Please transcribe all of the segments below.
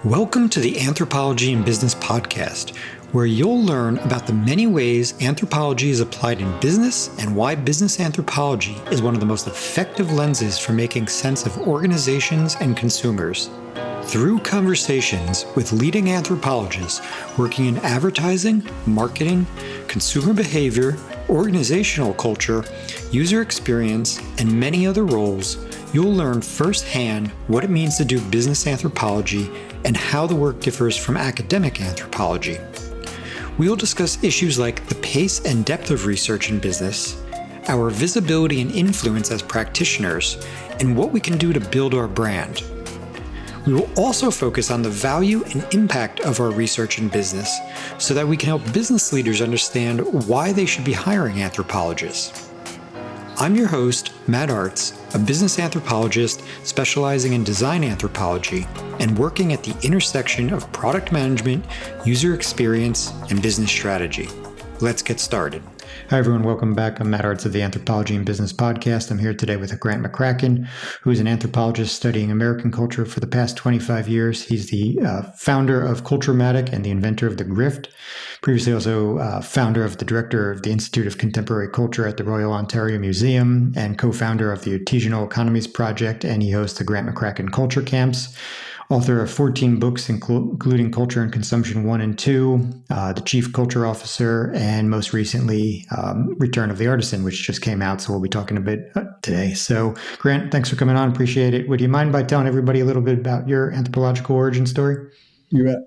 Welcome to the Anthropology in Business podcast, where you'll learn about the many ways anthropology is applied in business and why business anthropology is one of the most effective lenses for making sense of organizations and consumers. Through conversations with leading anthropologists working in advertising, marketing, consumer behavior, organizational culture, user experience, and many other roles, you'll learn firsthand what it means to do business anthropology and how the work differs from academic anthropology. We'll discuss issues like the pace and depth of research in business, our visibility and influence as practitioners, and what we can do to build our brand. We will also focus on the value and impact of our research in business so that we can help business leaders understand why they should be hiring anthropologists. I'm your host, Matt Artz, a business anthropologist specializing in design anthropology and working at the intersection of product management, user experience, and business strategy. Let's get started. Hi, everyone. Welcome back. I'm Matt Artz of the Anthropology and Business podcast. I'm here today with Grant McCracken, who is an anthropologist studying American culture for the past 25 years. He's the founder of Culturematic and the inventor of the Grift. Previously also founder of the director of the Institute of Contemporary Culture at the Royal Ontario Museum and co-founder of the Artisanal Economies Project, and he hosts the Grant McCracken Culture Camps. Author of 14 books, including Culture and Consumption 1 and 2, the Chief Culture Officer, and most recently, Return of the Artisan, which just came out, so we'll be talking a bit today. So, Grant, thanks for coming on. Appreciate it. Would you mind by telling everybody a little bit about your anthropological origin story? You bet.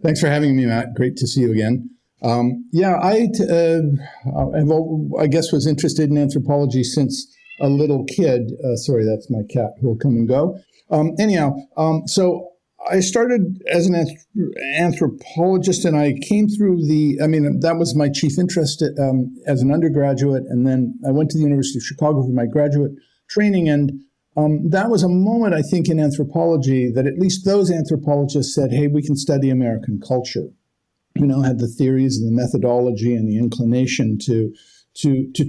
Thanks for having me, Matt. Great to see you again. I guess was interested in anthropology since a little kid. Sorry, that's my cat who will come and go. So I started as an anthropologist, and I came through that was my chief interest as an undergraduate, and then I went to the University of Chicago for my graduate training, and that was a moment, I think, in anthropology that at least those anthropologists said, hey, we can study American culture. Had the theories and the methodology and the inclination to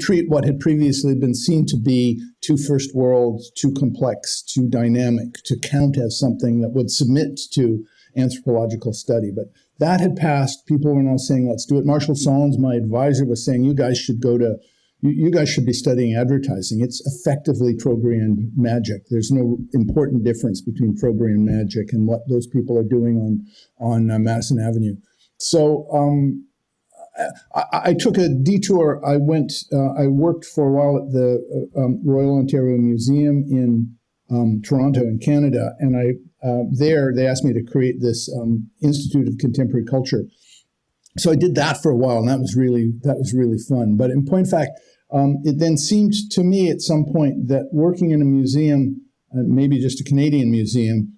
treat what had previously been seen to be too first world, too complex, too dynamic, to count as something that would submit to anthropological study. But that had passed. People were now saying, let's do it. Marshall Solons, my advisor, was saying, you guys should be studying advertising. It's effectively Trobriand magic. There's no important difference between Trobriand magic and what those people are doing on Madison Avenue. So I took a detour. I worked for a while at the Royal Ontario Museum in Toronto in Canada, and there they asked me to create this Institute of Contemporary Culture. So I did that for a while, and that was really fun. But in point of fact, it then seemed to me at some point that working in a museum, maybe just a Canadian museum,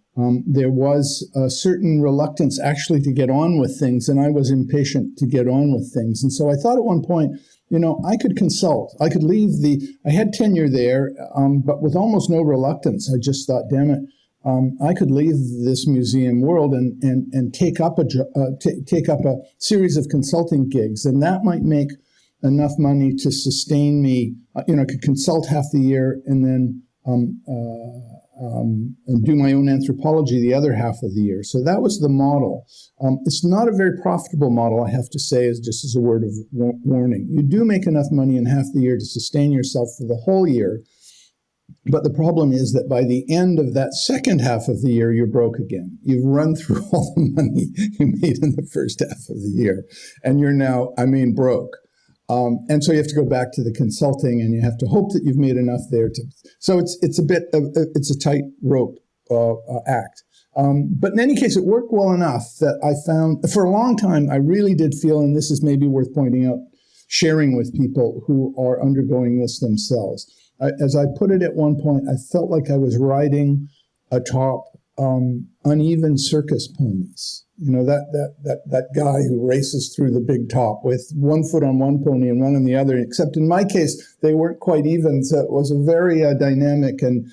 there was a certain reluctance actually to get on with things, and I was impatient to get on with things. And so I thought at one point, I could consult. I could leave I had tenure there, but with almost no reluctance. I just thought, damn it, I could leave this museum world and take up a series of consulting gigs, and that might make enough money to sustain me. I could consult half the year and then and do my own anthropology the other half of the year. So that was the model. It's not a very profitable model, I have to say, just as a word of warning. You do make enough money in half the year to sustain yourself for the whole year, but the problem is that by the end of that second half of the year, you're broke again. You've run through all the money you made in the first half of the year, and you're now, broke. And so you have to go back to the consulting, and you have to hope that you've made enough there so it's a tight rope act. But in any case, it worked well enough that I found, for a long time, I really did feel, and this is maybe worth pointing out, sharing with people who are undergoing this themselves. As I put it at one point, I felt like I was riding atop uneven circus ponies. That guy who races through the big top with one foot on one pony and one on the other, except in my case, they weren't quite even. So it was a very dynamic and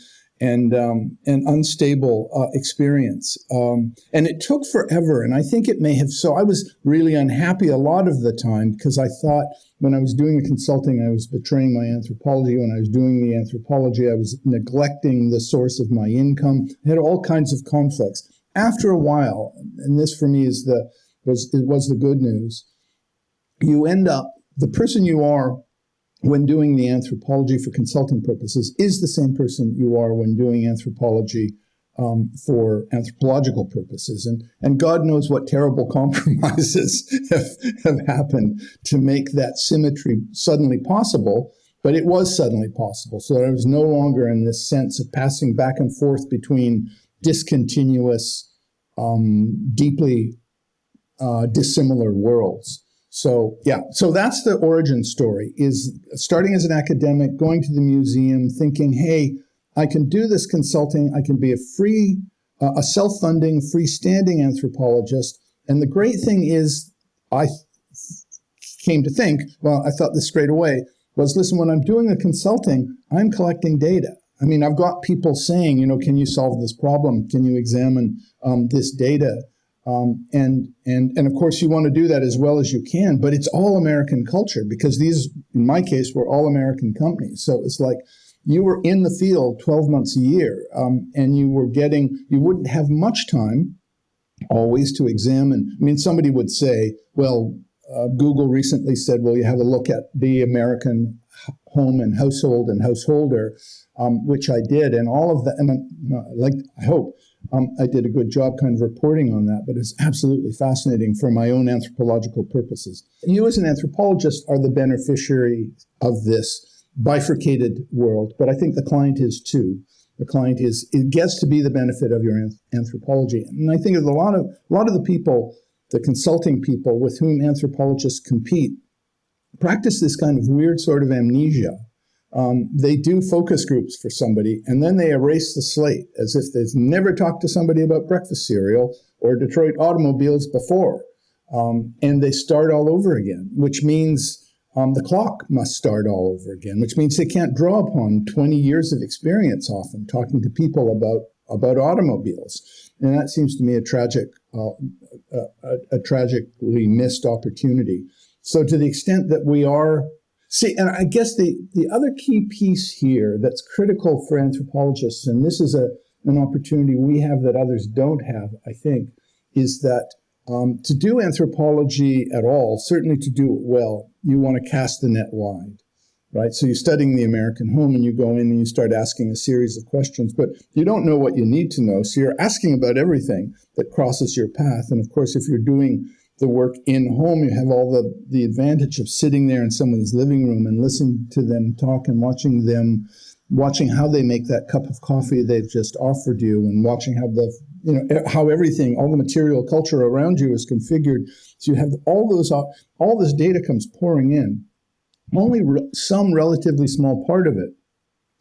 unstable experience. And it took forever. And I think it may have, so I was really unhappy a lot of the time because I thought when I was doing the consulting, I was betraying my anthropology. When I was doing the anthropology, I was neglecting the source of my income. I had all kinds of conflicts. after a while, and this for me was the good news, you end up, the person you are when doing the anthropology for consulting purposes is the same person you are when doing anthropology for anthropological purposes. And God knows what terrible compromises have happened to make that symmetry suddenly possible, but it was suddenly possible. So I was no longer in this sense of passing back and forth between discontinuous, deeply dissimilar worlds. So that's the origin story, is starting as an academic, going to the museum, thinking, hey, I can do this consulting. I can be a self-funding, freestanding anthropologist. And the great thing is, I came to think, well, I thought this straight away, was listen, when I'm doing the consulting, I'm collecting data. I mean, I've got people saying, can you solve this problem? Can you examine this data? And of course, you want to do that as well as you can, but it's all American culture, because these, in my case, were all American companies. So it's like, you were in the field 12 months a year, and you wouldn't have much time always to examine. I mean, somebody would say, well, Google recently said, well, you have a look at the American home and household and householder, which I did, and all of that. And I hope I did a good job kind of reporting on that, but it's absolutely fascinating for my own anthropological purposes. You as an anthropologist are the beneficiary of this bifurcated world, but I think the client is too. It gets to be the benefit of your anthropology. And I think of a lot of the people, the consulting people with whom anthropologists compete, practice this kind of weird sort of amnesia. They do focus groups for somebody, and then they erase the slate as if they've never talked to somebody about breakfast cereal or Detroit automobiles before. And they start all over again, which means the clock must start all over again, which means they can't draw upon 20 years of experience often talking to people about automobiles. And that seems to me a tragically missed opportunity. So to the extent that we are, and I guess the other key piece here that's critical for anthropologists, and this is an opportunity we have that others don't have, I think, is that to do anthropology at all, certainly to do it well, you want to cast the net wide, right? So you're studying the American home and you go in and you start asking a series of questions, but you don't know what you need to know. So you're asking about everything that crosses your path. And of course, if you're doing the work in home, you have all the advantage of sitting there in someone's living room and listening to them talk and watching how they make that cup of coffee they've just offered you, and watching how everything, all the material culture around you is configured. So you have all this data comes pouring in. Only some relatively small part of it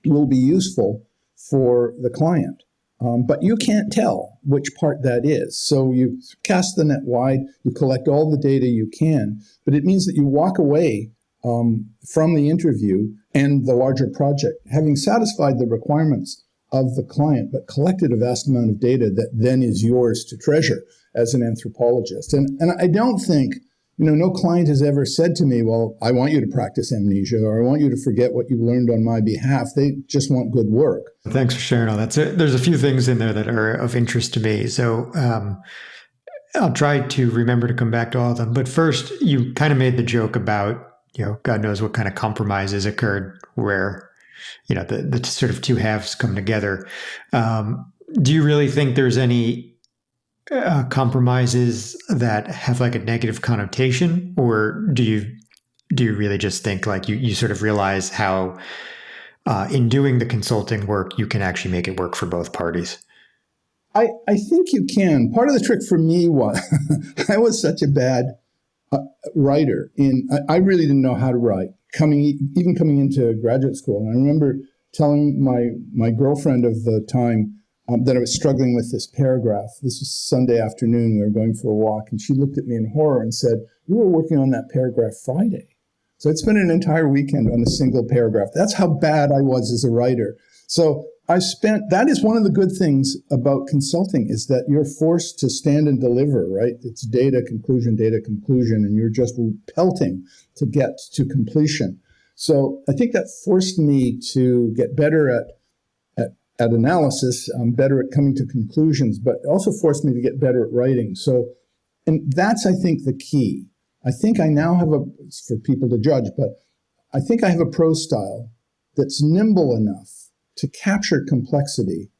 will be useful for the client. But you can't tell which part that is. So you cast the net wide, you collect all the data you can, but it means that you walk away from the interview and the larger project, having satisfied the requirements of the client, but collected a vast amount of data that then is yours to treasure as an anthropologist. And I don't think, no client has ever said to me, well, I want you to practice amnesia, or I want you to forget what you learned on my behalf. They just want good work. Thanks for sharing all that. So there's a few things in there that are of interest to me. So I'll try to remember to come back to all of them. But first, you kind of made the joke about, God knows what kind of compromises occurred where, the sort of two halves come together. Do you really think there's any compromises that have like a negative connotation, or do you really just think like you sort of realize how in doing the consulting work you can actually make it work for both parties? I think you can. Part of the trick for me was I was such a bad writer. I really didn't know how to write coming into graduate school. And I remember telling my girlfriend of the time that I was struggling with this paragraph. This was Sunday afternoon. We were going for a walk, and she looked at me in horror and said, "You were working on that paragraph Friday." So I'd spent an entire weekend on a single paragraph. That's how bad I was as a writer. So that is one of the good things about consulting, is that you're forced to stand and deliver, right? It's data, conclusion, and you're just pelting to get to completion. So I think that forced me to get better at at analysis. I'm better at coming to conclusions, but it also forced me to get better at writing. So, and that's, I think, the key. I think I now have it's for people to judge, but I think I have a prose style that's nimble enough to capture complexity,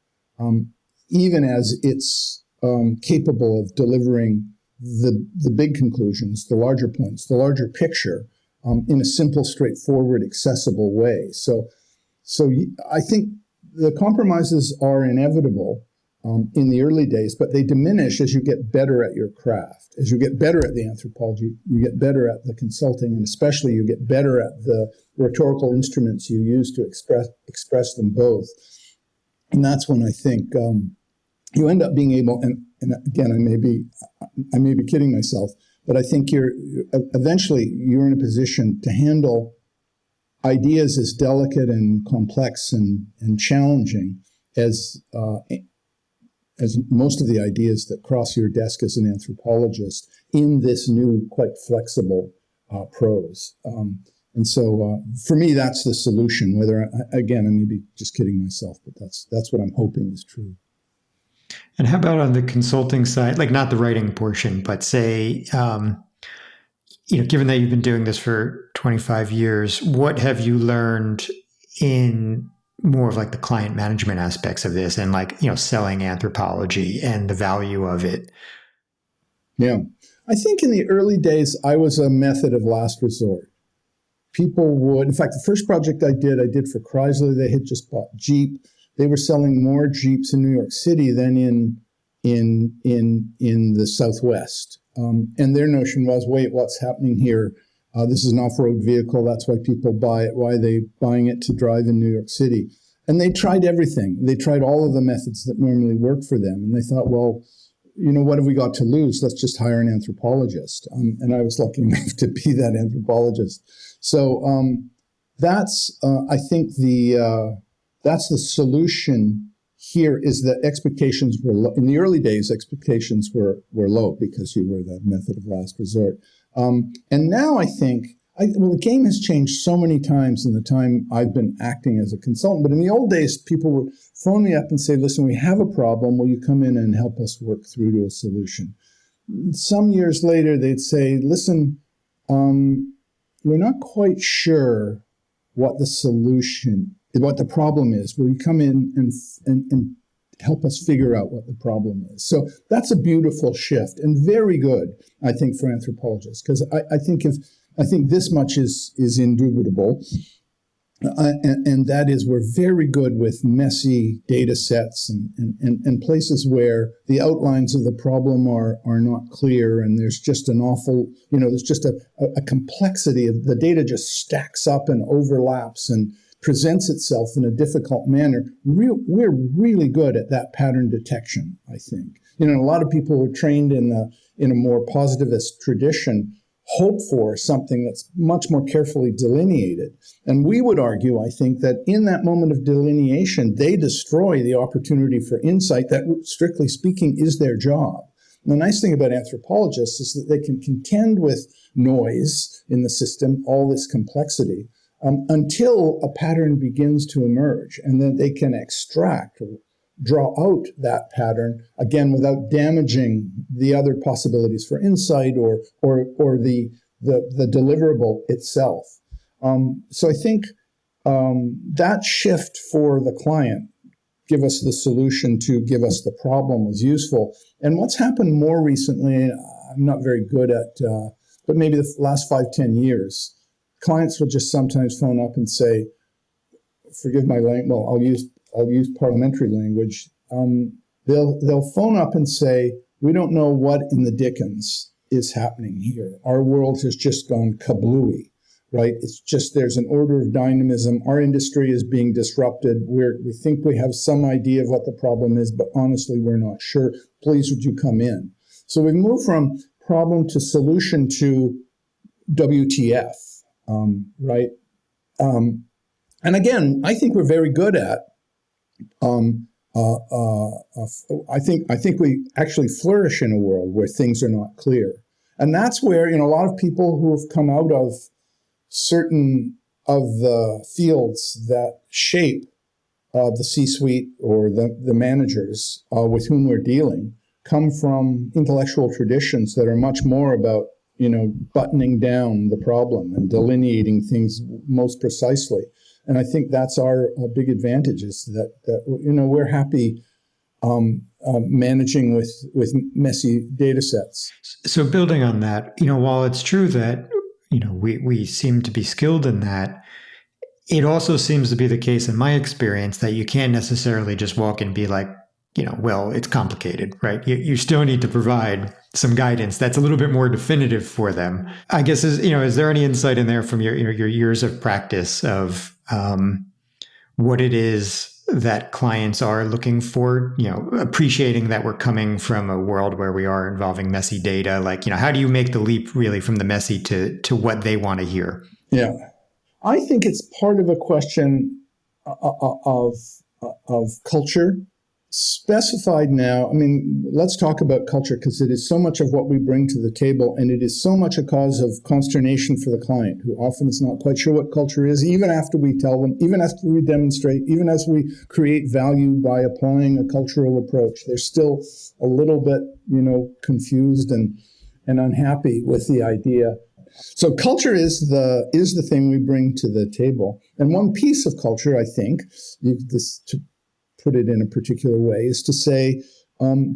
even as it's capable of delivering the big conclusions, the larger points, the larger picture, in a simple, straightforward, accessible way. So I think the compromises are inevitable in the early days, but they diminish as you get better at your craft. As you get better at the anthropology, you get better at the consulting, and especially you get better at the rhetorical instruments you use to express them both. And that's when I think you end up being able, and again, I may be kidding myself, but I think eventually you're in a position to handle ideas as delicate and complex and challenging as most of the ideas that cross your desk as an anthropologist in this new, quite flexible prose. And so for me, that's the solution. Whether, again, I may be just kidding myself, but that's what I'm hoping is true. And how about on the consulting side, like not the writing portion, but say, given that you've been doing this for 25 years, what have you learned in more of like the client management aspects of this and like, selling anthropology and the value of it? Yeah. I think in the early days, I was a method of last resort. People would, in fact, the first project I did for Chrysler. They had just bought Jeep. They were selling more Jeeps in New York City than in the Southwest. And their notion was, wait, what's happening here? This is an off-road vehicle. That's why people buy it. Why are they buying it to drive in New York City? And they tried everything. They tried all of the methods that normally work for them. And they thought, well, what have we got to lose? Let's just hire an anthropologist. And I was lucky enough to be that anthropologist. So that's, I think, that's the solution here, is that expectations were low. In the early days, expectations were low because you were the method of last resort. And now I think, the game has changed so many times in the time I've been acting as a consultant. But in the old days, people would phone me up and say, listen, we have a problem. Will you come in and help us work through to a solution? Some years later, they'd say, listen, we're not quite sure what the problem is. Will you come in and help us figure out what the problem is? So that's a beautiful shift and very good, I think, for anthropologists, because I think this much is indubitable, and that is we're very good with messy data sets and places where the outlines of the problem are not clear, and there's just an awful, there's just a complexity of the data just stacks up and overlaps and presents itself in a difficult manner. We're really good at that pattern detection, I think. A lot of people who are trained in a more positivist tradition hope for something that's much more carefully delineated. And we would argue, I think, that in that moment of delineation, they destroy the opportunity for insight that, strictly speaking, is their job. And the nice thing about anthropologists is that they can contend with noise in the system, all this complexity, until a pattern begins to emerge, and then they can extract or draw out that pattern, again, without damaging the other possibilities for insight or the deliverable itself. So I think that shift for the client, give us the solution to give us the problem, was useful. And what's happened more recently, I'm not very good at, but maybe the last 5-10 years, clients will just sometimes phone up and say, forgive my language, well, I'll use parliamentary language. They'll phone up and say, we don't know what in the dickens is happening here. Our world has just gone kablooey, right? It's just, there's an order of dynamism. Our industry is being disrupted. We think we have some idea of what the problem is, but honestly, we're not sure. Please, would you come in? So we've moved from problem to solution to WTF, right? And again, I think we're very good at, I think we actually flourish in a world where things are not clear. And that's where, a lot of people who have come out of certain of the fields that shape the C-suite or the managers with whom we're dealing come from intellectual traditions that are much more about, buttoning down the problem and delineating things most precisely. And I think that's our big advantage is that we're happy managing with messy data sets. So building on that, while it's true that, we seem to be skilled in that, it also seems to be the case in my experience that you can't necessarily just walk and be like, well, it's complicated, right? You still need to provide some guidance that's a little bit more definitive for them. I guess, is there any insight in there from your years of practice of what it is that clients are looking for, appreciating that we're coming from a world where we are involving messy data? Like, how do you make the leap really from the messy to what they want to hear? Yeah. I think it's part of a question of culture specified now. I mean, let's talk about culture because it is so much of what we bring to the table, and it is so much a cause of consternation for the client, who often is not quite sure what culture is, even after we tell them, even after we demonstrate, even as we create value by applying a cultural approach. They're still a little bit, confused and unhappy with the idea. So culture is the thing we bring to the table. And one piece of culture, I think, to put it in a particular way, is to say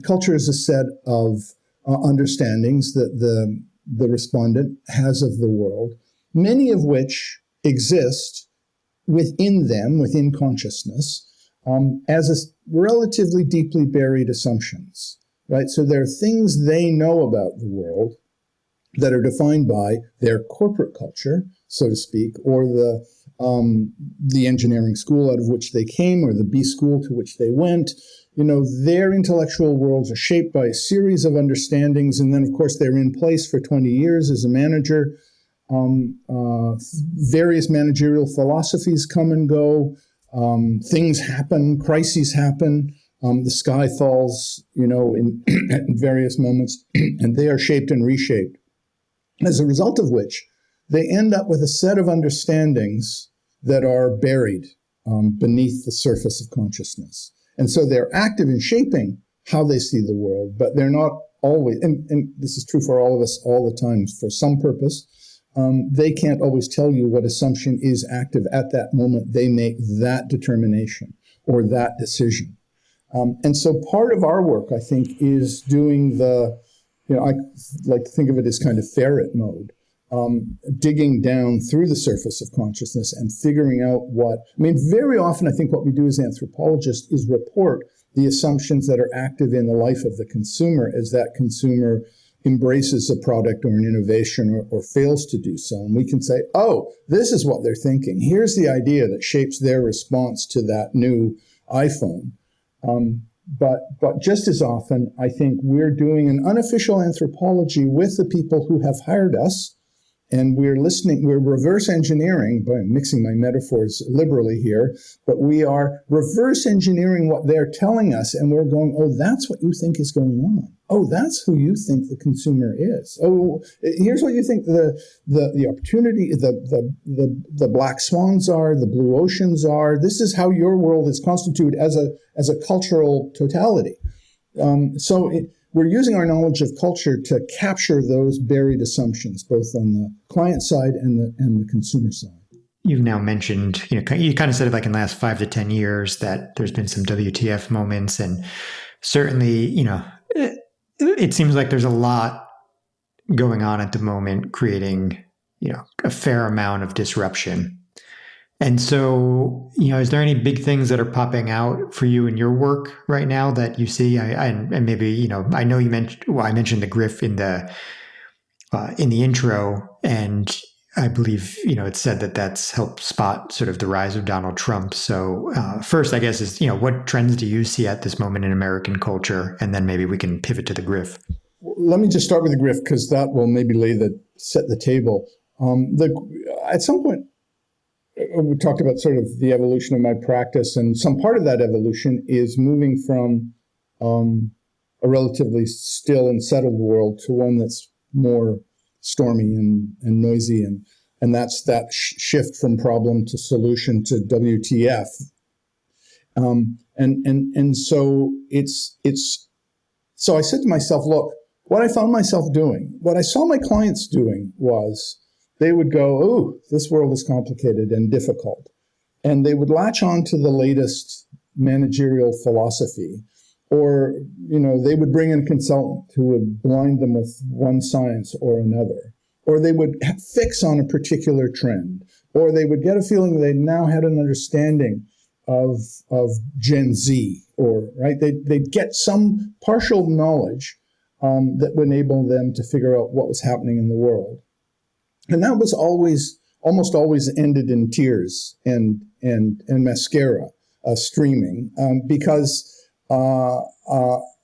culture is a set of understandings that the respondent has of the world, many of which exist within them, within consciousness, as relatively deeply buried assumptions, right? So there are things they know about the world that are defined by their corporate culture, so to speak, or the engineering school out of which they came, or the B school to which they went. Their intellectual worlds are shaped by a series of understandings, and then, of course, they're in place for 20 years as a manager. Various managerial philosophies come and go. Things happen, crises happen. The sky falls, in at various moments, and they are shaped and reshaped. As a result of which, they end up with a set of understandings that are buried beneath the surface of consciousness. And so they're active in shaping how they see the world, but they're not always, and this is true for all of us all the time, for some purpose, they can't always tell you what assumption is active at that moment they make that determination or that decision. And so part of our work, I think, is doing I like to think of it as kind of ferret mode, digging down through the surface of consciousness and figuring out very often I think what we do as anthropologists is report the assumptions that are active in the life of the consumer as that consumer embraces a product or an innovation or fails to do so. And we can say, oh, this is what they're thinking. Here's the idea that shapes their response to that new iPhone. But just as often, I think we're doing an unofficial anthropology with the people who have hired us, and we're reverse engineering, by mixing my metaphors liberally here, but we are reverse engineering what they're telling us, and we're going, oh, that's what you think is going on. Oh, that's who you think the consumer is. Oh, here's what you think the opportunity, the black swans are, the blue oceans are. This is how your world is constituted as a cultural totality. We're using our knowledge of culture to capture those buried assumptions, both on the client side and the consumer side. You've now mentioned, you kind of said it like in the last 5 to 10 years that there's been some WTF moments, and certainly, it seems like there's a lot going on at the moment, creating, a fair amount of disruption. And so, is there any big things that are popping out for you in your work right now that you see? And maybe, I know you mentioned, I mentioned the GRIF in the intro, and I believe, it said that that's helped spot sort of the rise of Donald Trump. So first, I guess, is, what trends do you see at this moment in American culture? And then maybe we can pivot to the GRIF. Let me just start with the GRIF, because that will maybe set the table. At some point, we talked about sort of the evolution of my practice, and some part of that evolution is moving from a relatively still and settled world to one that's more stormy and noisy, and that's that shift from problem to solution to WTF. And so so I said to myself, look, what I found myself doing, what I saw my clients doing was they would go, oh, this world is complicated and difficult. And they would latch on to the latest managerial philosophy, or, they would bring in a consultant who would blind them with one science or another, or they would fix on a particular trend, or they would get a feeling they now had an understanding of Gen Z, or right, they'd get some partial knowledge that would enable them to figure out what was happening in the world, and that was almost always ended in tears and mascara streaming, because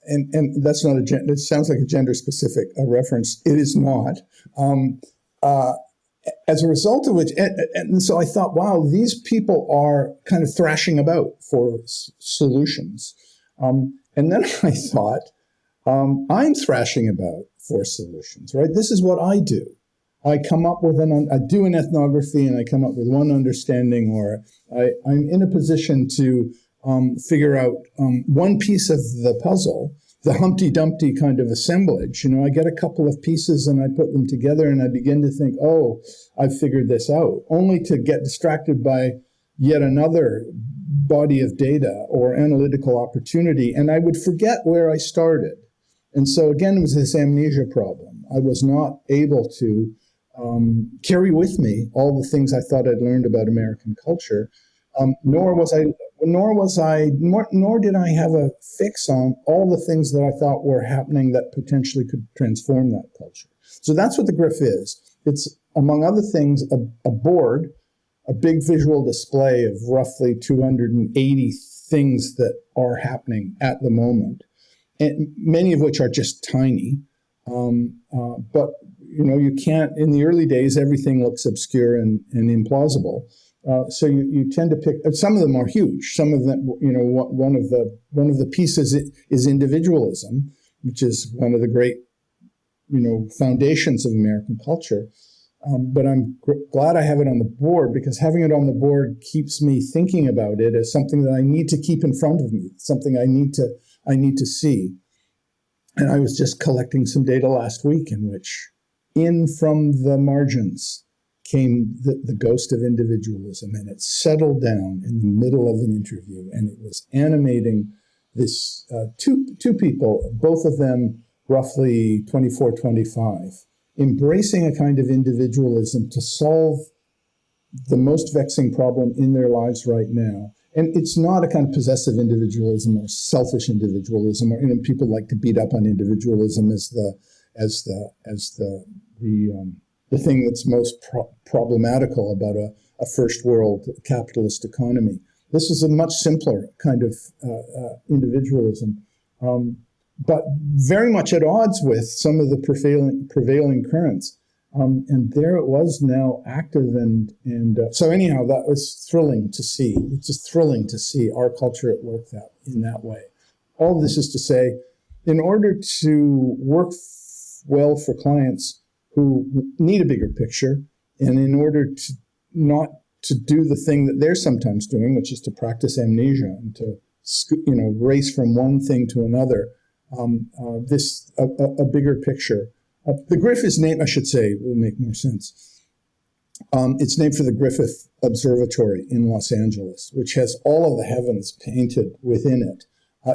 and that's not it sounds like a gender specific reference. It is not. As a result of which, and so I thought, wow, these people are kind of thrashing about for solutions. And then I thought, I'm thrashing about for solutions, right? This is what I do. I come up with I do an ethnography and I come up with one understanding, or I'm in a position to figure out one piece of the puzzle, the Humpty Dumpty kind of assemblage. I get a couple of pieces and I put them together and I begin to think, oh, I've figured this out, only to get distracted by yet another body of data or analytical opportunity. And I would forget where I started. And so again, it was this amnesia problem. I was not able to carry with me all the things I thought I'd learned about American culture, nor did I have a fix on all the things that I thought were happening that potentially could transform that culture. So that's what the Griff is. It's, among other things, a board, a big visual display of roughly 280 things that are happening at the moment, and many of which are just tiny. But you can't, in the early days, everything looks obscure and implausible. So you tend to pick, some of them are huge. Some of them, one of the pieces is individualism, which is one of the great, foundations of American culture. But I'm glad I have it on the board, because having it on the board keeps me thinking about it as something that I need to keep in front of me, something I need to see. And I was just collecting some data last week in which, from the margins, came the ghost of individualism, and it settled down in the middle of an interview, and it was animating this two people, both of them roughly 24, 25, embracing a kind of individualism to solve the most vexing problem in their lives right now. And it's not a kind of possessive individualism or selfish individualism, or people like to beat up on individualism as the thing that's most problematical about a first world capitalist economy. This is a much simpler kind of individualism, but very much at odds with some of the prevailing currents. And there it was now active, and so anyhow, that was thrilling to see. It's just thrilling to see our culture at work in that way. All of this is to say, in order to work well for clients who need a bigger picture, and in order to not to do the thing that they're sometimes doing, which is to practice amnesia and to race from one thing to another, a bigger picture. The Griff is named, I should say, will make more sense. It's named for the Griffith Observatory in Los Angeles, which has all of the heavens painted within it.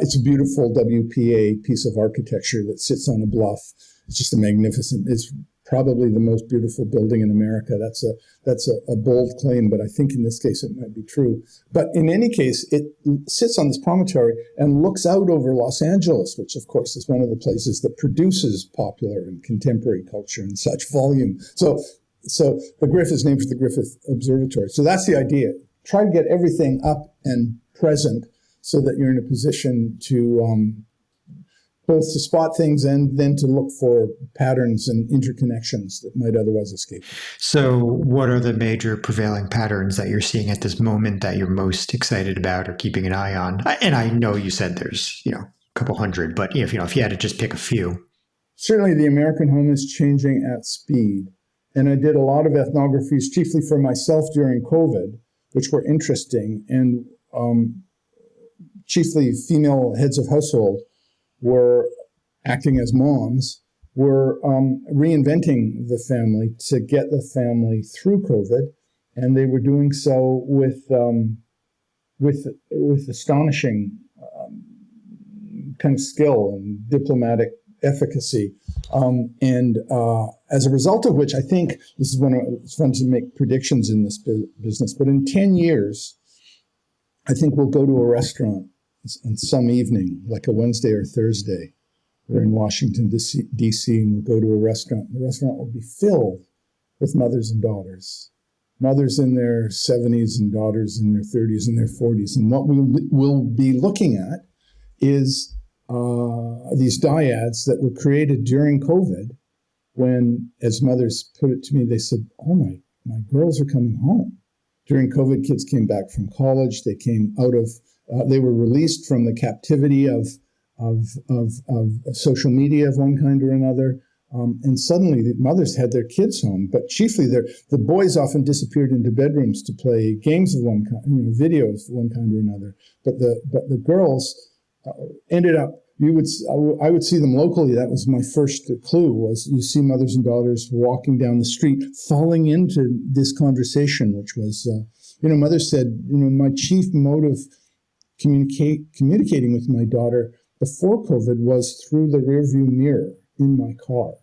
It's a beautiful WPA piece of architecture that sits on a bluff. It's just it's probably the most beautiful building in America. That's a bold claim, but I think in this case it might be true. But in any case, it sits on this promontory and looks out over Los Angeles, which of course is one of the places that produces popular and contemporary culture in such volume. So the Griff is named for the Griffith Observatory. So that's the idea. Try to get everything up and present so that you're in a position to both to spot things and then to look for patterns and interconnections that might otherwise escape. So what are the major prevailing patterns that you're seeing at this moment that you're most excited about or keeping an eye on? And I know you said there's, a couple hundred, but if you had to just pick a few. Certainly the American home is changing at speed. And I did a lot of ethnographies, chiefly for myself during COVID, which were interesting. And chiefly female heads of household, were acting as moms, were reinventing the family to get the family through COVID, and they were doing so with astonishing kind of skill and diplomatic efficacy. And as a result of which, I think this is when it's fun to make predictions in this business, but in 10 years, I think we'll go to a restaurant on some evening, like a Wednesday or Thursday. We're in Washington, D.C., and we'll go to a restaurant. The restaurant will be filled with mothers and daughters. Mothers in their 70s and daughters in their 30s and their 40s. And what we will be looking at is these dyads that were created during COVID when, as mothers put it to me, they said, oh, my girls are coming home. During COVID, kids came back from college. They came out of, they were released from the captivity of social media of one kind or another. And suddenly the mothers had their kids home, but chiefly the boys often disappeared into bedrooms to play games of one kind, videos of one kind or another. But the girls ended up, I would see them locally. That was my first clue, was you see mothers and daughters walking down the street, falling into this conversation, which was, mother said, my chief mode of communicating with my daughter before COVID was through the rearview mirror in my car.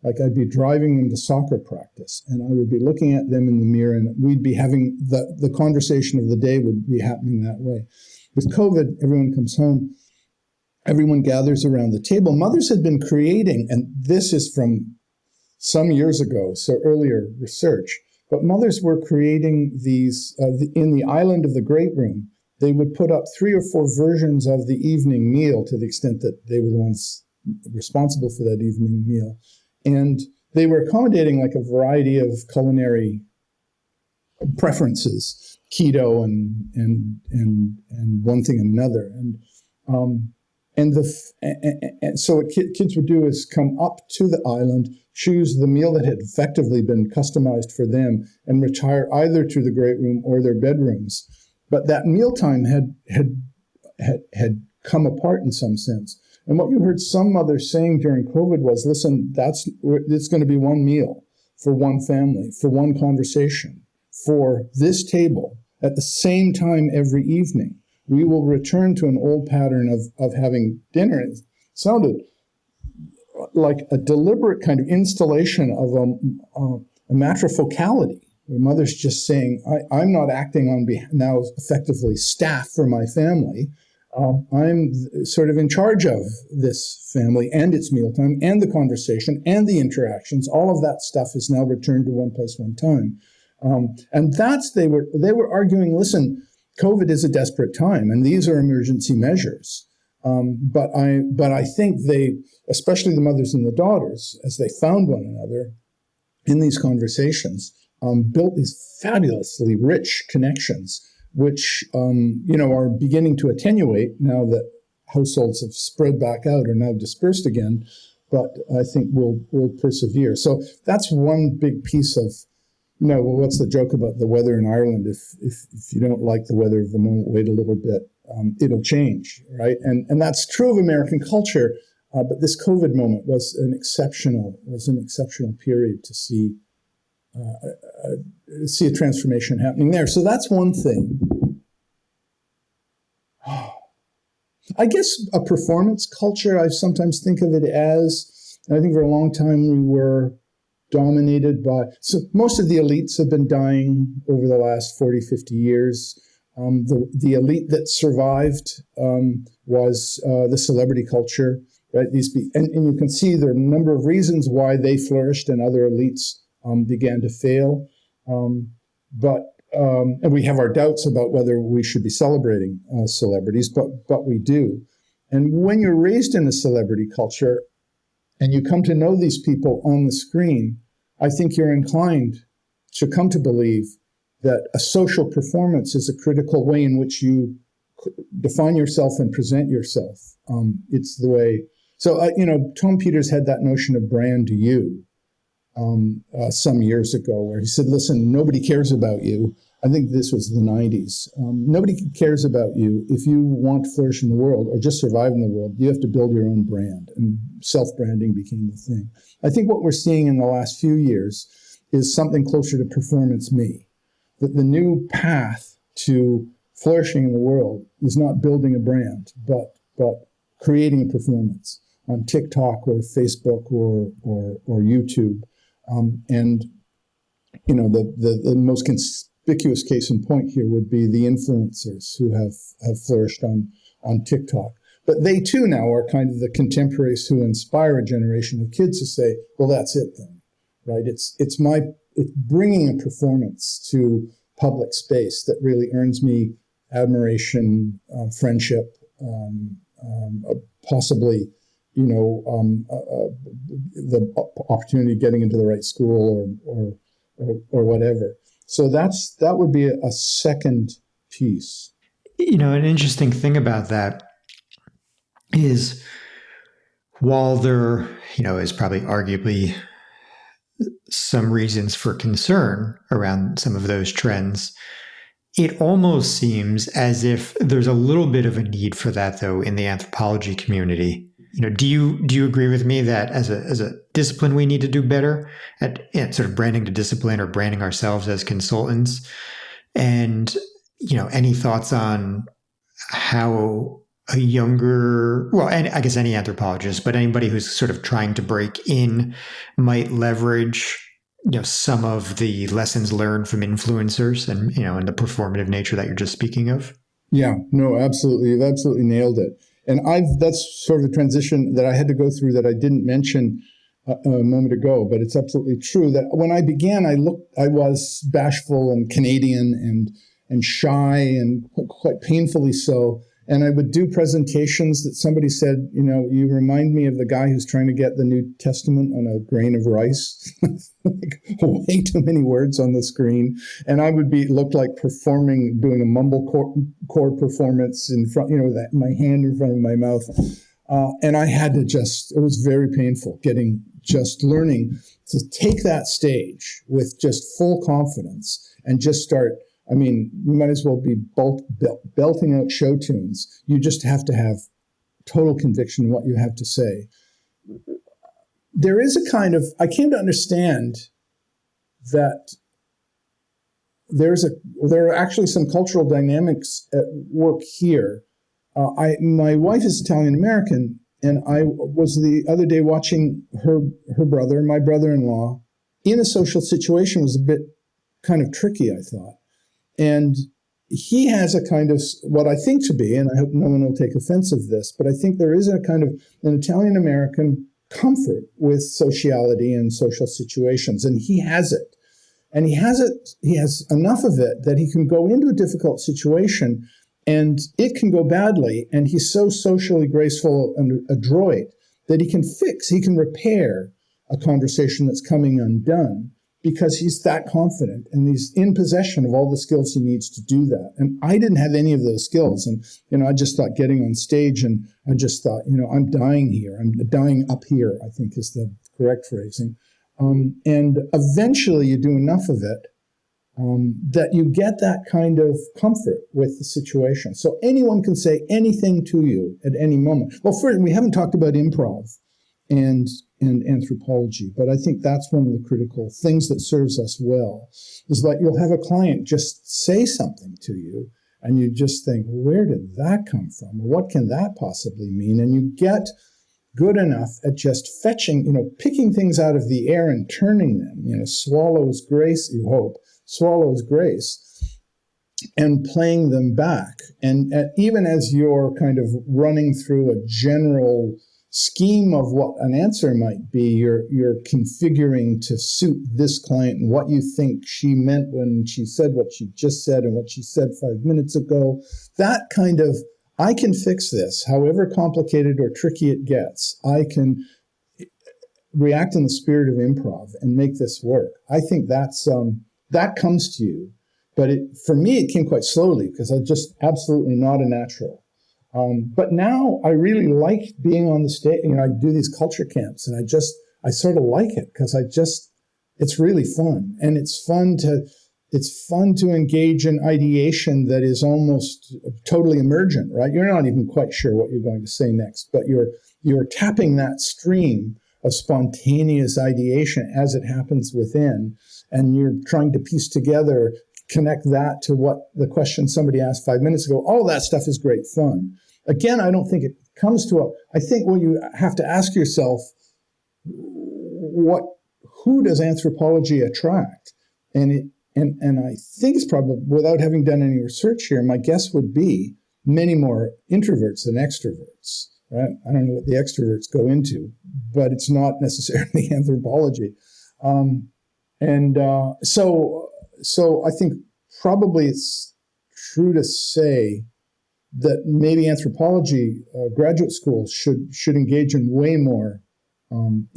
Like I'd be driving them to soccer practice and I would be looking at them in the mirror and we'd be having the conversation of the day would be happening that way. With COVID, everyone comes home. Everyone gathers around the table. Mothers had been creating, and this is from some years ago, so earlier research, but mothers were creating these, in the island of the great room, they would put up 3 or 4 versions of the evening meal to the extent that they were the ones responsible for that evening meal. And they were accommodating like a variety of culinary preferences, keto and one thing and another. And so what kids would do is come up to the island, choose the meal that had effectively been customized for them, and retire either to the great room or their bedrooms. But that mealtime had come apart in some sense. And what you heard some mothers saying during COVID was, listen, it's going to be one meal for one family, for one conversation, for this table at the same time every evening. We will return to an old pattern of having dinner. It sounded like a deliberate kind of installation of a matrifocality, where mother's just saying, I'm not acting on now effectively staff for my family. I'm sort of in charge of this family and its mealtime and the conversation and the interactions. All of that stuff is now returned to one place, one time. And they were arguing, listen, COVID is a desperate time, and these are emergency measures. But I think they, especially the mothers and the daughters, as they found one another in these conversations, built these fabulously rich connections, which are beginning to attenuate now that households have spread back out or now dispersed again. But I think we'll persevere. So that's one big piece of. No, well, what's the joke about the weather in Ireland? If you don't like the weather of the moment, wait a little bit. It'll change, right? And that's true of American culture. But this COVID moment was an exceptional period to see a transformation happening there. So that's one thing. I guess a performance culture, I sometimes think of it as, and I think for a long time we were dominated by, so most of the elites have been dying over the last 40, 50 years. The elite that survived was the celebrity culture, right? And you can see there are a number of reasons why they flourished and other elites began to fail. And we have our doubts about whether we should be celebrating celebrities, but we do. And when you're raised in a celebrity culture, and you come to know these people on the screen, I think you're inclined to come to believe that a social performance is a critical way in which you define yourself and present yourself. It's the way. So, Tom Peters had that notion of brand you some years ago, where he said, listen, nobody cares about you. I think this was the 90s. Nobody cares about you. If you want to flourish in the world or just survive in the world, you have to build your own brand. And self-branding became the thing. I think what we're seeing in the last few years is something closer to performance me. That the new path to flourishing in the world is not building a brand, but creating a performance on TikTok or Facebook or YouTube. And you know, the most conspicuous case in point here would be the influencers who have flourished on TikTok. But they too now are kind of the contemporaries who inspire a generation of kids to say, well, that's it then, right? It's bringing a performance to public space that really earns me admiration, friendship, possibly, you know, the opportunity of getting into the right school or whatever. So that would be a second piece. You know, an interesting thing about that is while there, you know, is probably arguably some reasons for concern around some of those trends, it almost seems as if there's a little bit of a need for that, though, in the anthropology community. You know, do you agree with me that as a discipline we need to do better at sort of branding to discipline or branding ourselves as consultants? And you know, any thoughts on how a younger, well, and I guess any anthropologist, but anybody who's sort of trying to break in might leverage, you know, some of the lessons learned from influencers and, you know, and the performative nature that you're just speaking of? Yeah, no, absolutely. You've absolutely nailed it. And that's sort of a transition that I had to go through that I didn't mention a moment ago, but it's absolutely true that when I began, I was bashful and Canadian and shy and quite painfully so. And I would do presentations that somebody said, you know, you remind me of the guy who's trying to get the New Testament on a grain of rice. Like, way too many words on the screen. And I would look like doing a mumblecore performance in front, you know, my hand in front of my mouth. And I had to it was very painful just learning to take that stage with just full confidence and just start. I mean, you might as well be belting out show tunes. You just have to have total conviction in what you have to say. There is a kind of, I came to understand that there are actually some cultural dynamics at work here. My wife is Italian American, and I was the other day watching her brother, my brother-in-law, in a social situation. Was a bit kind of tricky, I thought. And he has a kind of what I think to be, and I hope no one will take offense of this, but I think there is a kind of an Italian-American comfort with sociality and social situations, and he has it. And he has enough of it that he can go into a difficult situation and it can go badly, and he's so socially graceful and adroit that he can repair a conversation that's coming undone, because he's that confident and he's in possession of all the skills he needs to do that. And I didn't have any of those skills. And, you know, I just thought getting on stage and I just thought, you know, I'm dying here. I'm dying up here, I think is the correct phrasing. And eventually you do enough of it that you get that kind of comfort with the situation. So anyone can say anything to you at any moment. Well, first, we haven't talked about improv and anthropology, but I think that's one of the critical things that serves us well, is like you'll have a client just say something to you and you just think, where did that come from? What can that possibly mean? And you get good enough at just fetching, you know, picking things out of the air and turning them, you know, swallows grace, you hope, swallows grace, and playing them back. And even as you're kind of running through a general scheme of what an answer might be, you're configuring to suit this client and what you think she meant when she said what she just said and what she said 5 minutes ago. That kind of, I can fix this, however complicated or tricky it gets. I can react in the spirit of improv and make this work. I think that comes to you. But for me, it came quite slowly because I'm just absolutely not a natural. But now I really like being on the stage. You know, I do these culture camps and I sort of like it because it's really fun. And it's fun to It's fun to engage in ideation that is almost totally emergent, right? You're not even quite sure what you're going to say next, but you're tapping that stream of spontaneous ideation as it happens within, and you're trying to piece together, connect that to what the question somebody asked 5 minutes ago. All that stuff is great fun. Again, I don't think it comes to I think what you have to ask yourself, who does anthropology attract? And I think it's probably, without having done any research here, my guess would be many more introverts than extroverts. Right? I don't know what the extroverts go into, but it's not necessarily anthropology. So I think probably it's true to say that maybe anthropology graduate schools should engage in way more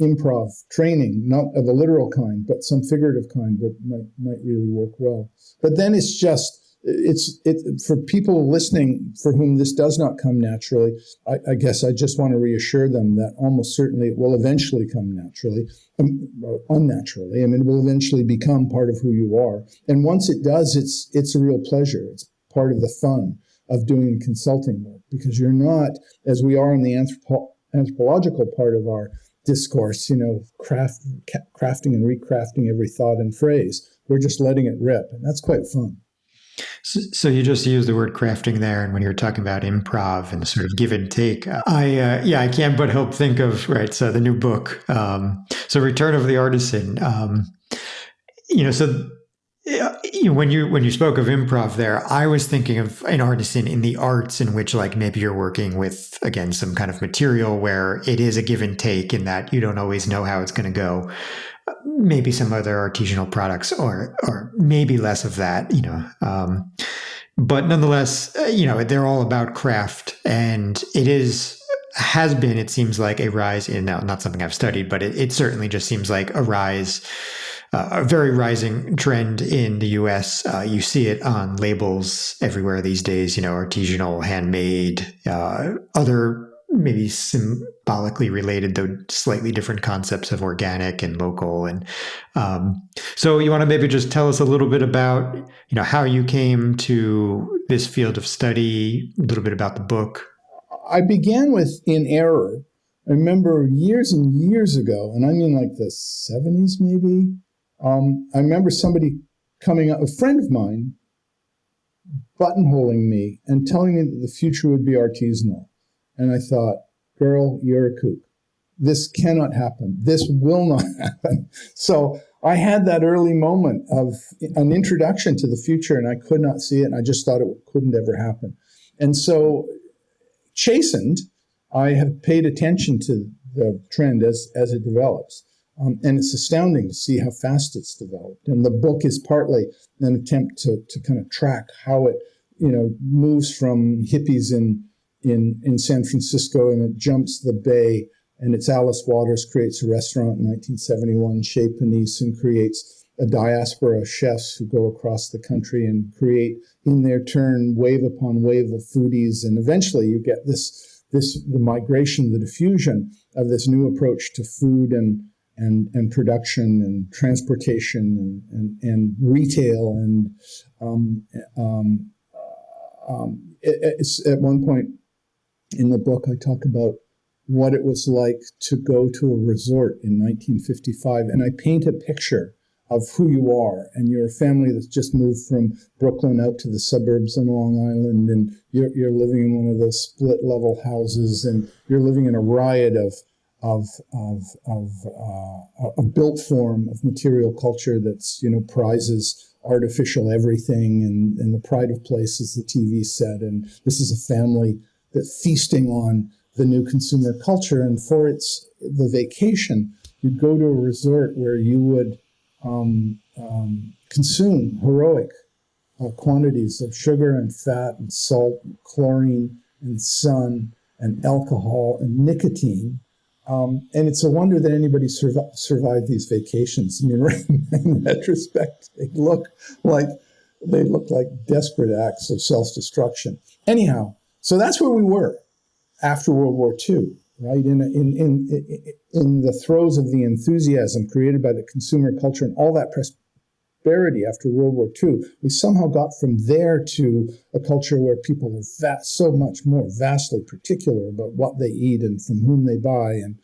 improv training, not of a literal kind, but some figurative kind that might really work well. But then it's for people listening for whom this does not come naturally, I guess I just want to reassure them that almost certainly it will eventually come naturally, unnaturally. I mean, it will eventually become part of who you are. And once it does, it's a real pleasure. It's part of the fun of doing consulting work, because you're not, as we are in the anthropological part of our discourse, crafting and recrafting every thought and phrase. We're just letting it rip, and that's quite fun. So you just used the word crafting there, and when you were talking about improv and sort of give and take, I can't but help think of, right, so the new book, so Return of the Artisan, when you spoke of improv there, I was thinking of an artisan in the arts in which, like, maybe you're working with, again, some kind of material where it is a give and take in that you don't always know how it's going to go. Maybe some other artisanal products or maybe less of that, but nonetheless, they're all about craft, and has been, it seems like, a rise in, now, not something I've studied, but it certainly just seems like a very rising trend in the US. You see it on labels everywhere these days, artisanal, handmade, other maybe symbolically related, though slightly different concepts of organic and local. And so you want to maybe just tell us a little bit about, how you came to this field of study, a little bit about the book. I began with In Error. I remember years and years ago, and I mean like the 70s maybe, I remember somebody coming up, a friend of mine, buttonholing me and telling me that the future would be artisanal. And I thought, girl, you're a kook. This cannot happen. This will not happen. So I had that early moment of an introduction to the future, and I could not see it, and I just thought it couldn't ever happen. And so, chastened, I have paid attention to the trend as it develops. And it's astounding to see how fast it's developed. And the book is partly an attempt to kind of track how it, moves from hippies in San Francisco, and it jumps the bay, and it's Alice Waters creates a restaurant in 1971, Chez Panisse, and creates a diaspora of chefs who go across the country and create, in their turn, wave upon wave of foodies. And eventually you get the migration, the diffusion of this new approach to food and production and transportation and retail. And it's at one point in the book, I talk about what it was like to go to a resort in 1955. And I paint a picture of who you are, and you're a family that's just moved from Brooklyn out to the suburbs on Long Island, and you're living in one of those split level houses, and you're living in a riot of a built form of material culture that's, prizes artificial everything, and the pride of place is the TV set, and this is a family that's feasting on the new consumer culture. And for the vacation, you'd go to a resort where you would consume heroic quantities of sugar and fat and salt and chlorine and sun and alcohol and nicotine. And it's a wonder that anybody survived these vacations. I mean, in retrospect, they look like desperate acts of self-destruction. Anyhow, so that's where we were after World War II, right? In the throes of the enthusiasm created by the consumer culture and all that prosperity after World War II, we somehow got from there to a culture where people are so much more vastly particular about what they eat and from whom they buy. And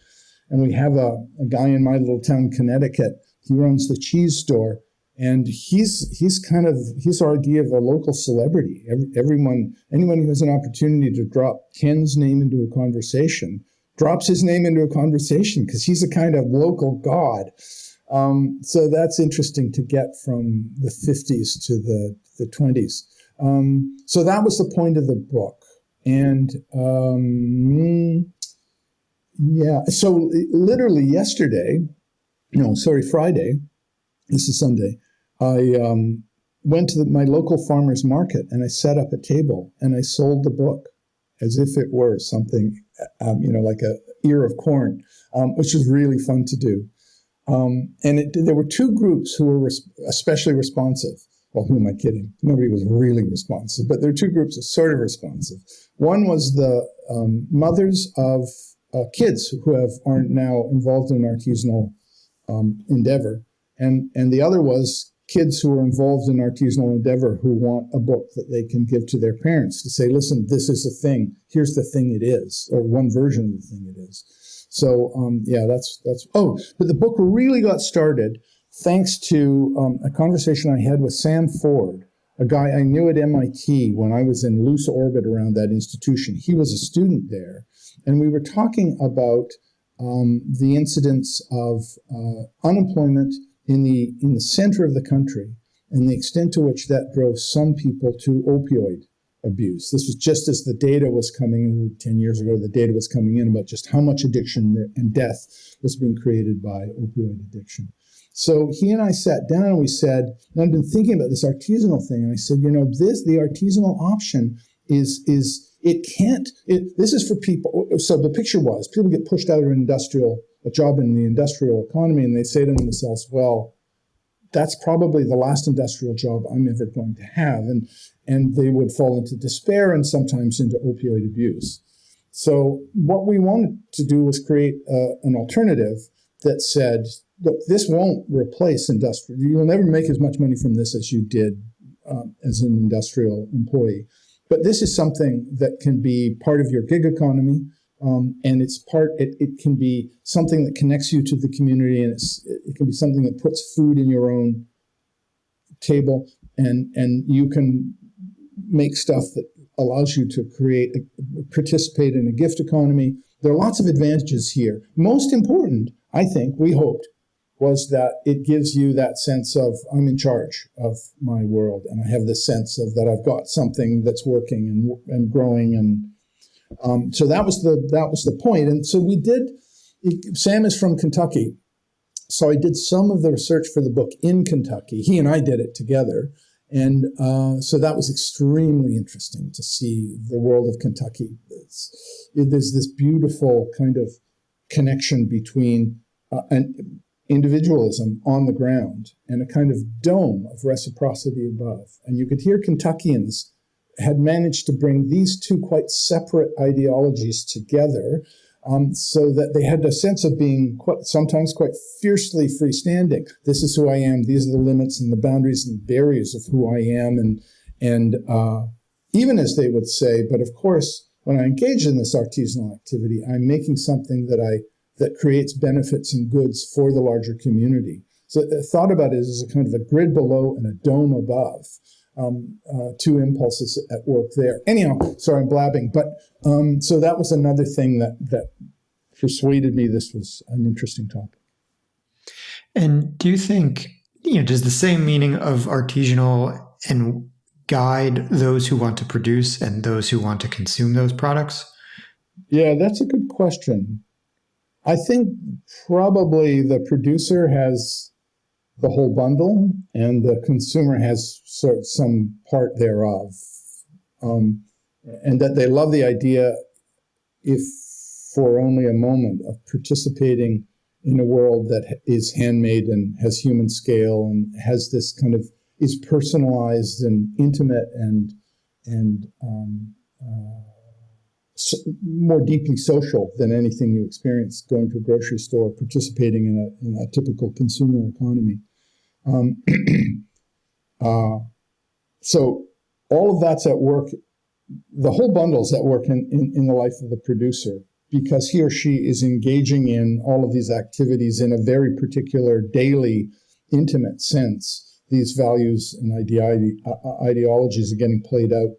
we have a guy in my little town, Connecticut. He runs the cheese store, and he's our idea of a local celebrity. Anyone who has an opportunity to drop Ken's name into a conversation drops his name into a conversation because he's a kind of local god. So that's interesting to get from the 50s to the 20s. So that was the point of the book. And so literally Friday, this is Sunday, I went to my local farmer's market and I set up a table and I sold the book as if it were something, like a ear of corn, which was really fun to do. There were two groups who were especially responsive. Well, who am I kidding? Nobody was really responsive, but there were two groups that sort of responsive. One was the mothers of kids who are now involved in artisanal endeavor, and the other was kids who are involved in artisanal endeavor who want a book that they can give to their parents to say, listen, this is a thing. Here's the thing it is, or one version of the thing it is. So, but the book really got started thanks to a conversation I had with Sam Ford, a guy I knew at MIT when I was in loose orbit around that institution. He was a student there, and we were talking about the incidence of unemployment in the center of the country and the extent to which that drove some people to opioid abuse. This was just as the data was coming in 10 years ago, the data was coming in about just how much addiction and death was being created by opioid addiction. So he and I sat down and we said, and I've been thinking about this artisanal thing, and I said, the artisanal option is this is for people. So the picture was people get pushed out of a job in the industrial economy, and they say to themselves, well, that's probably the last industrial job I'm ever going to have. And they would fall into despair and sometimes into opioid abuse. So what we wanted to do was create an alternative that said, look, this won't replace industrial. You'll never make as much money from this as you did as an industrial employee. But this is something that can be part of your gig economy. And it can be something that connects you to the community, and it can be something that puts food in your own table, and you can make stuff that allows you to participate in a gift economy. There are lots of advantages here. Most important, I think, we hoped, was that it gives you that sense of I'm in charge of my world, and I have this sense of that I've got something that's working and growing and so that was the point. And so we did, Sam is from Kentucky. So I did some of the research for the book in Kentucky. He and I did it together. And so that was extremely interesting to see the world of Kentucky. There's this beautiful kind of connection between an individualism on the ground and a kind of dome of reciprocity above. And you could hear Kentuckians had managed to bring these two quite separate ideologies together so that they had a sense of being sometimes quite fiercely freestanding. This is who I am. These are the limits and the boundaries and barriers of who I am. And even as they would say, but of course, when I engage in this artisanal activity, I'm making something that creates benefits and goods for the larger community. So I thought about it as a kind of a grid below and a dome above. Two impulses at work there. Anyhow, sorry, I'm blabbing. But so that was another thing that persuaded me this was an interesting topic. And do you think, does the same meaning of artisanal and guide those who want to produce and those who want to consume those products? Yeah, that's a good question. I think probably the producer has the whole bundle, and the consumer has some part thereof. And that they love the idea, if for only a moment, of participating in a world that is handmade and has human scale and has this kind of, is personalized and intimate and more deeply social than anything you experience going to a grocery store, participating in a typical consumer economy. So all of that's at work. The whole bundle's at work in the life of the producer, because he or she is engaging in all of these activities in a very particular, daily, intimate sense. These values and ideologies are getting played out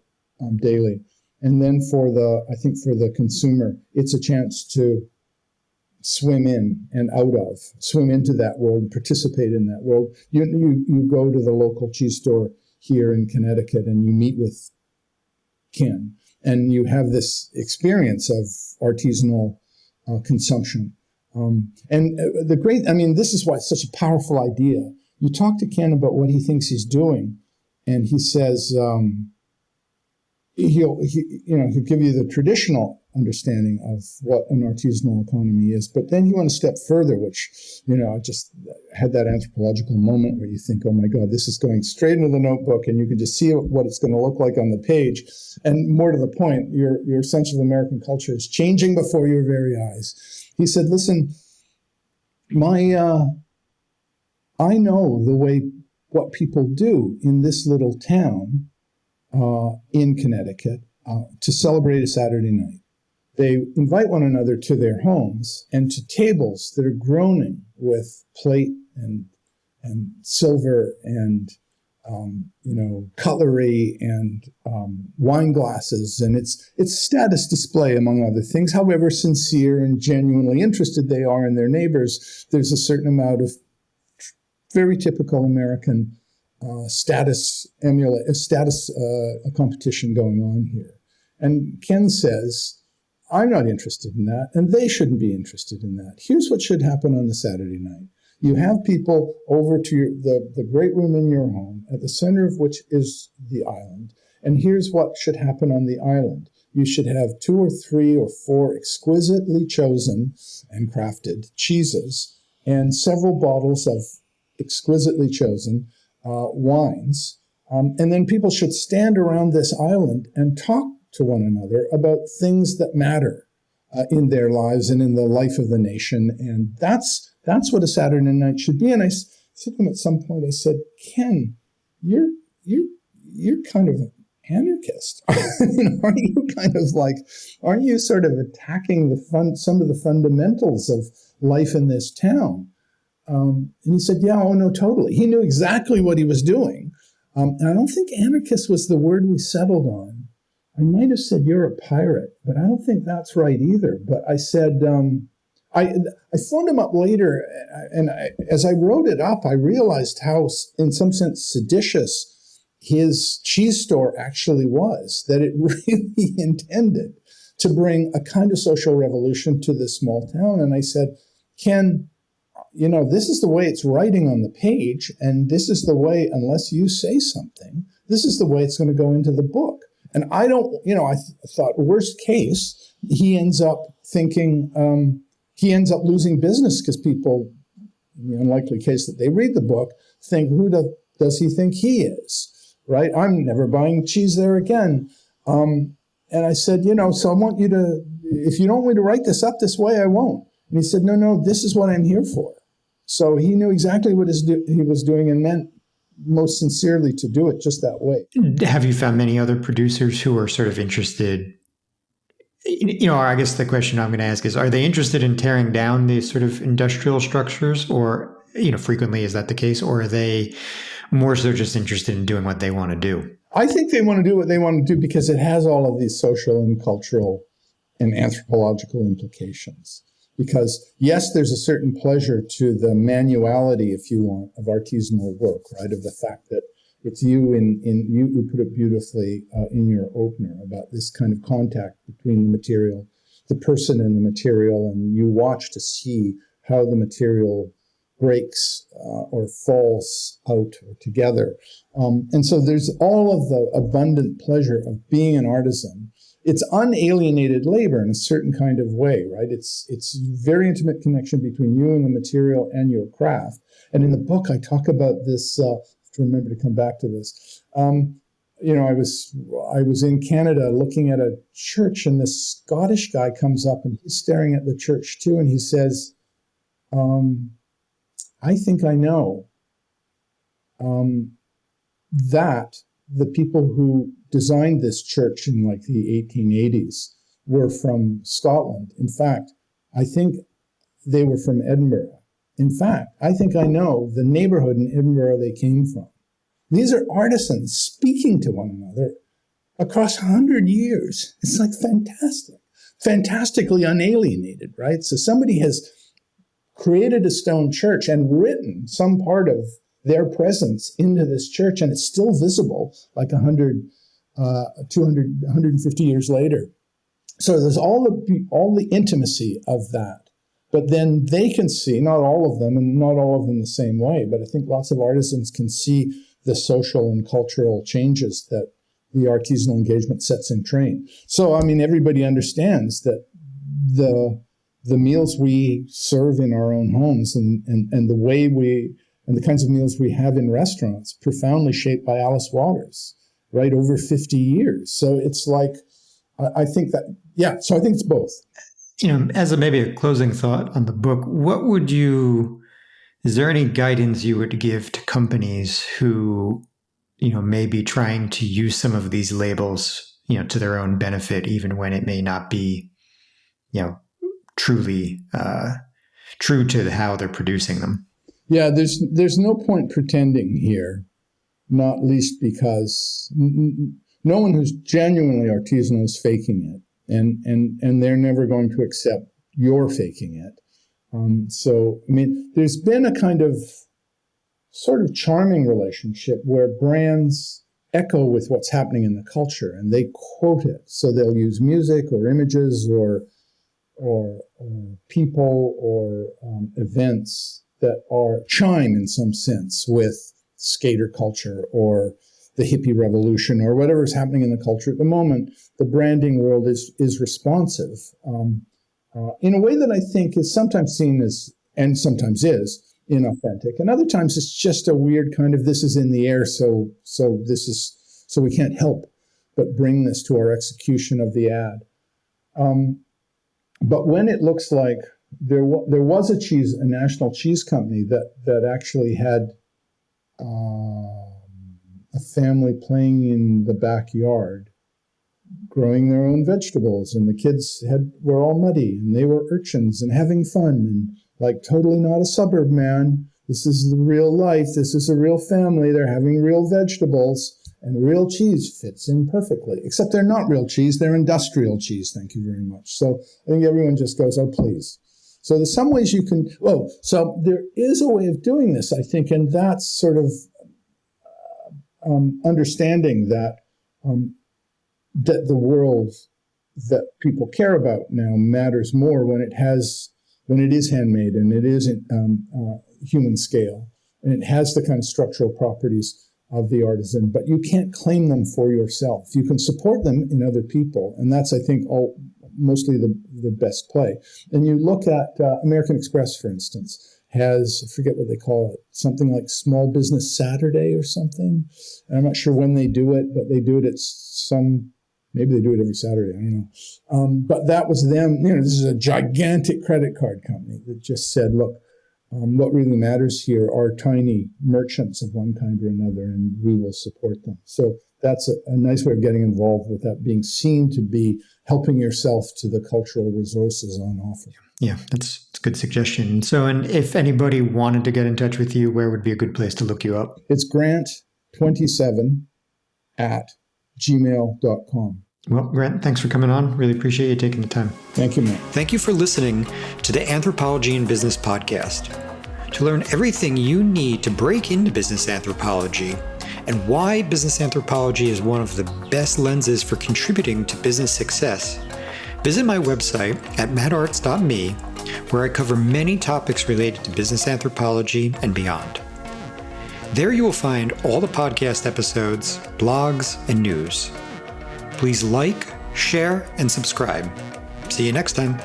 daily. And then for the consumer, it's a chance to swim in and out of, swim into that world, participate in that world. You go to the local cheese store here in Connecticut and you meet with Ken, and you have this experience of artisanal consumption. This is why it's such a powerful idea. You talk to Ken about what he thinks he's doing, and he says he'll give you the traditional understanding of what an artisanal economy is, but then you want to step further, which, I just had that anthropological moment where you think, oh my God, this is going straight into the notebook, and you can just see what it's going to look like on the page. And more to the point, your sense of American culture is changing before your very eyes. He said, listen, I know what people do in this little town in Connecticut to celebrate a Saturday night. They invite one another to their homes and to tables that are groaning with plate and silver and cutlery and wine glasses, and it's status display among other things. However sincere and genuinely interested they are in their neighbors, there's a certain amount of very typical American status competition going on here. And Ken says, I'm not interested in that, and they shouldn't be interested in that. Here's what should happen on the Saturday night. You have people over to the great room in your home, at the center of which is the island. And here's what should happen on the island. You should have 2 or 3 or 4 exquisitely chosen and crafted cheeses and several bottles of exquisitely chosen wines. And then people should stand around this island and talk to one another about things that matter in their lives and in the life of the nation. And that's what a Saturday night should be. And I said to him at some point, I said, Ken, you're kind of an anarchist. Aren't you sort of attacking some of the fundamentals of life in this town? And he said, yeah, oh no, totally. He knew exactly what he was doing. And I don't think anarchist was the word we settled on. I might have said you're a pirate, but I don't think that's right either. But I said, I phoned him up later, and as I wrote it up, I realized how, in some sense, seditious his cheese store actually was, that it really intended to bring a kind of social revolution to this small town. And I said, Ken, this is the way it's writing on the page, and this is the way, unless you say something, this is the way it's going to go into the book. And I don't, I thought worst case, he ends up losing business because people, in the unlikely case that they read the book, think, who does he think he is, right? I'm never buying cheese there again. And I said, so I want you to, if you don't want me to write this up this way, I won't. And he said, no, this is what I'm here for. So he knew exactly what he was doing and meant most sincerely to do it just that way. Have you found many other producers who are sort of interested, I guess the question I'm going to ask is, are they interested in tearing down these sort of industrial structures, or, frequently is that the case, or are they more so just interested in doing what they want to do? I think they want to do what they want to do because it has all of these social and cultural and anthropological implications. Because, yes, there's a certain pleasure to the manuality, if you want, of artisanal work, right? Of the fact that it's you you put it beautifully in your opener about this kind of contact between the material, the person and the material, and you watch to see how the material breaks or falls out or together. And so there's all of the abundant pleasure of being an artisan. It's unalienated labor in a certain kind of way, right? It's very intimate connection between you and the material and your craft. And in the book, I talk about this, I have to remember to come back to this. I was in Canada looking at a church, and this Scottish guy comes up and he's staring at the church too. And he says, I think I know. that the people who designed this church in like the 1880s were from Scotland. In fact, I think they were from Edinburgh. In fact, I think I know the neighborhood in Edinburgh they came from. These are artisans speaking to one another across 100 years. It's like fantastic, fantastically unalienated, right? So somebody has created a stone church and written some part of their presence into this church, and it's still visible like 100, 200, 150 years later. So there's all the intimacy of that. But then they can see, not all of them, and not all of them the same way, but I think lots of artisans can see the social and cultural changes that the artisanal engagement sets in train. So, I mean, everybody understands that the meals we serve in our own homes and the way and the kinds of meals we have in restaurants, profoundly shaped by Alice Waters, right, over 50 years. So it's like, I think it's both. As maybe a closing thought on the book, is there any guidance you would give to companies who, may be trying to use some of these labels, to their own benefit, even when it may not be, truly true to how they're producing them? Yeah, there's no point pretending here, not least because no one who's genuinely artisanal is faking it. And they're never going to accept you're faking it. So, I mean, there's been a kind of sort of charming relationship where brands echo with what's happening in the culture and they quote it. So they'll use music or images or people or events that are chime in some sense with skater culture or the hippie revolution or whatever is happening in the culture at the moment. The branding world is responsive in a way that I think is sometimes seen as, and sometimes is, inauthentic. And other times it's just a weird kind of, this is in the air, so we can't help but bring this to our execution of the ad. But when it looks like there was a national cheese company that actually had a family playing in the backyard, growing their own vegetables, and the kids were all muddy, and they were urchins and having fun, and like totally not a suburb, man. This is the real life. This is a real family. They're having real vegetables, and real cheese fits in perfectly. Except they're not real cheese. They're industrial cheese. Thank you very much. So I think everyone just goes, oh, please. So there's some ways you can, so there is a way of doing this, I think, and that's sort of understanding that that the world that people care about now matters more when it is handmade and it isn't human scale and it has the kind of structural properties of the artisan, but you can't claim them for yourself. You can support them in other people, and that's, I think, mostly the best play. And you look at American Express, for instance, has, I forget what they call it, something like Small Business Saturday or something. And I'm not sure when they do it, but they do it at maybe they do it every Saturday, I don't know. But that was them, this is a gigantic credit card company that just said, look, what really matters here are tiny merchants of one kind or another, and we will support them. So that's a nice way of getting involved with that, being seen to be helping yourself to the cultural resources on offer. Yeah, that's a good suggestion. So, and if anybody wanted to get in touch with you, where would be a good place to look you up? It's grant27@gmail.com. Well, Grant, thanks for coming on. Really appreciate you taking the time. Thank you, Matt. Thank you for listening to the Anthropology in Business podcast. To learn everything you need to break into business anthropology and why business anthropology is one of the best lenses for contributing to business success, visit my website at mattartz.me, where I cover many topics related to business anthropology and beyond. There you will find all the podcast episodes, blogs, and news. Please like, share, and subscribe. See you next time.